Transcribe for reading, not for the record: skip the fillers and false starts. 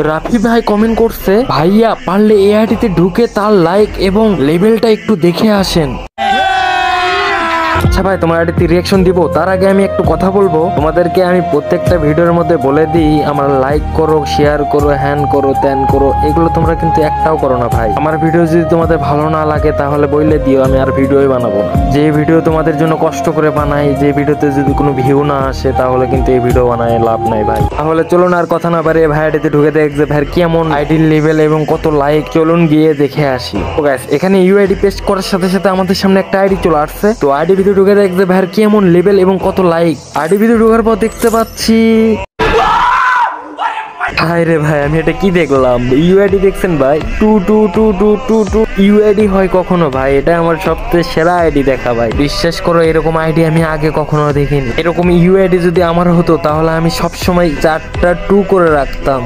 রাফি ভাই কমেন্ট করছে, ভাইয়া পারলে এই আইডিতে ঢুকে তার লাইক এবং লেভেলটা একটু দেখে আসেন। আচ্ছা ভাই, তোমার আইডিতে রিয়াকশন দিব, তার আগে আমি একটু কথা বলবো। তোমাদেরকে আমি প্রত্যেকটা ভিডিওর মধ্যে বলে দিই, আমার লাইক করো, শেয়ার করো, হ্যান করো, ত্যান করো, এগুলো তোমরা কিন্তু একটাও করো না ভাই। আমার ভিডিও যদি তোমাদের ভালো না লাগে তাহলে বললে দিও, আমি আর ভিডিওই বানাবো না। যে ভিডিও তোমাদের জন্য কষ্ট করে বানাই, যে ভিডিওতে যদি কোনো ভিউ না আসে তাহলে কিন্তু এই ভিডিও বানায় লাভ নাই ভাই। তাহলে চলুন আর কথা না বাড়িয়ে ভাই আইডিতে ঢুকে দেখ যে ভাই কেমন আইডির লেভেল এবং কত লাইক, চলুন গিয়ে দেখে আসি। তো গাইস, এখানে ইউআইডি পেস্ট করার সাথে সাথে আমাদের সামনে একটা আইডি চলে আসছে। তো আইডি ভিডিও ঢুকে দেখ যে ভাই কেমন লেভেল এবং কত লাইক। আইডি ভিডিও ঢোকার পর দেখতে পাচ্ছি, হায় রে ভাই, আমি এটা কি দেখলাম? ইউআইডি দেখছেন ভাই, 222222 ইউআইডি হয় কখনো ভাই? এটা আমার সবচেয়ে সেরা আইডি দেখা ভাই, বিশ্বাস করো। এরকম আইডি আমি আগে কখনো দেখিনি। এরকম ইউআইডি যদি আমার হতো তাহলে আমি সবসময় 4টা 2 করে রাখতাম।